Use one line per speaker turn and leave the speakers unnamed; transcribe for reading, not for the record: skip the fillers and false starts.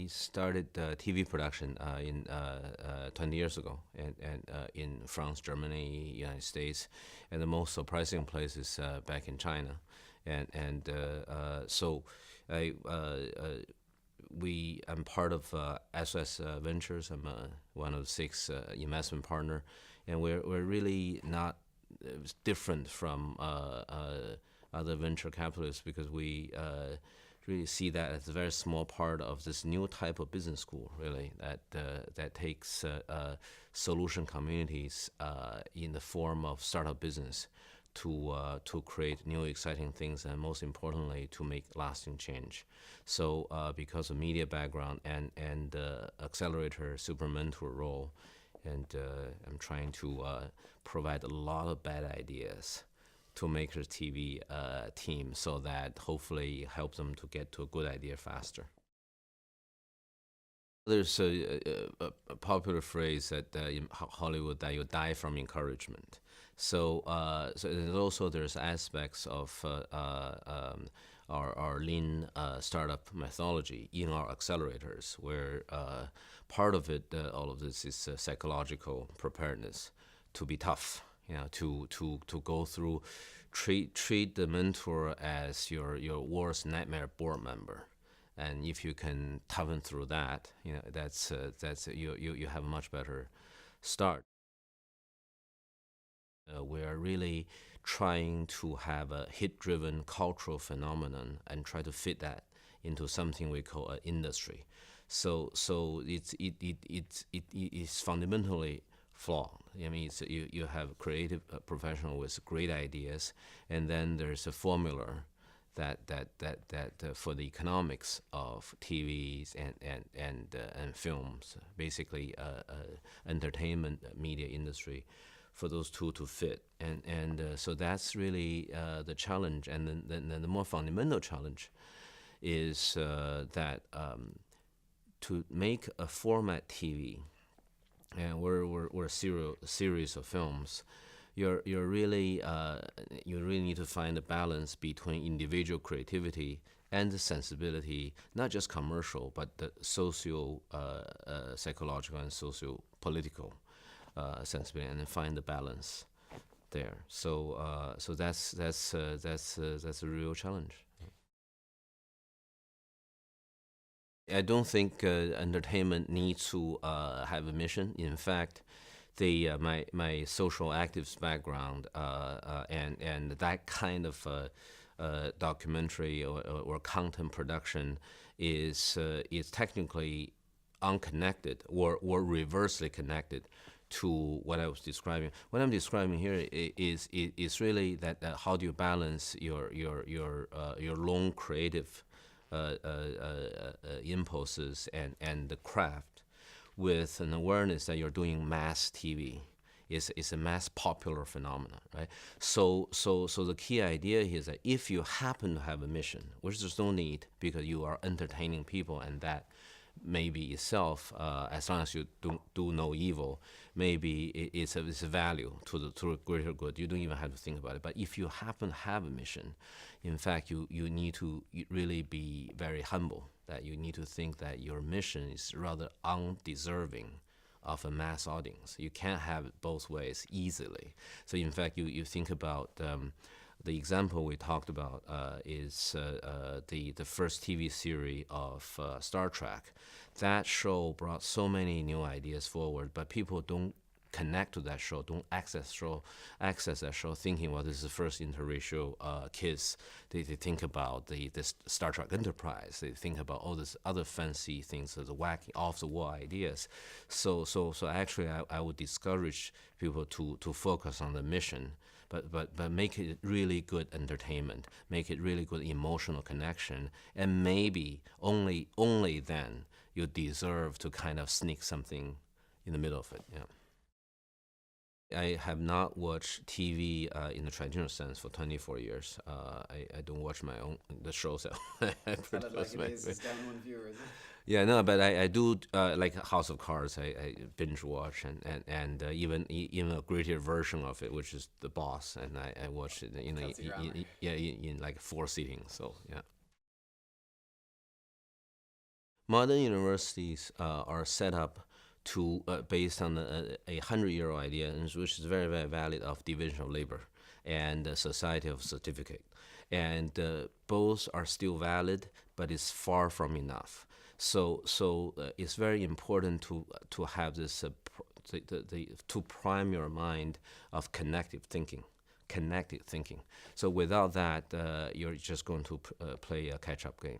I started TV production in 20 years ago, and in France, Germany, United States, and the most surprising place is back in China, so I. I'm part of SOS Ventures. I'm one of the 6 investment partner, and we're really not different from other venture capitalists because we really see that as a very small part of this new type of business school, really, that takes solution communities in the form of startup business to create new exciting things, and most importantly to make lasting change. So because of media background and accelerator super mentor role, and I'm trying to provide a lot of bad ideas to MakersTV team, so that hopefully help them to get to a good idea faster. There's a popular phrase that in Hollywood, that you die from encouragement. So there's aspects of our lean startup methodology in our accelerators, where part of it, all of this is psychological preparedness to be tough, to go through, treat the mentor as your worst nightmare board member. And if you can toughen through that, that's you have a much better start. We are really trying to have a hit-driven cultural phenomenon and try to fit that into something we call an industry. So it's fundamentally flawed. I mean, you have creative professional with great ideas, and then there's a formula that for the economics of TVs and films, basically entertainment media industry, for those two to fit, and so that's really the challenge. And then the more fundamental challenge is that to make a format TV, and we're a series of films. You really need to find a balance between individual creativity and the sensibility, not just commercial, but the socio psychological and socio political sensibility, and then find the balance there. So that's a real challenge. I don't think entertainment needs to have a mission. In fact, my social actives background and that kind of documentary or content production is technically unconnected or reversely connected to what I was describing. What I'm describing here is really that how do you balance your long creative impulses and the craft with an awareness that you're doing mass TV. It's a mass popular phenomenon, right? So the key idea here is that if you happen to have a mission, which there's no need because you are entertaining people, and that maybe itself, as long as you do no evil, maybe it's a value to the greater good. You don't even have to think about it. But if you happen to have a mission, in fact, you need to really be very humble, that you need to think that your mission is rather undeserving of a mass audience. You can't have it both ways easily. So in fact, you think about the example we talked about is the first TV series of Star Trek. That show brought so many new ideas forward, but people don't connect to that show, don't access that show, thinking, well, this is the first interracial kiss. They think about this Star Trek Enterprise. They think about all these other fancy things, the wacky, off-the-wall ideas. So actually, I would discourage people to focus on the mission, but make it really good entertainment, make it really good emotional connection, and maybe only then you deserve to kind of sneak something in the middle of it. Yeah. I have not watched TV in the traditional sense for 24 years. I don't watch the shows that I produce.
Like it is down one viewer, is it?
Yeah, no, but I do like House of Cards. I binge watch, and even a greater version of it, which is The Boss, and I watched it in like 4 sittings. So yeah. Modern universities are set up to based on a 100-year-old idea, which is very, very valid, of division of labor and society of certificate. And both are still valid, but it's far from enough. So it's very important to have this to prime your mind of connected thinking. So without that, you're just going to play a catch-up game.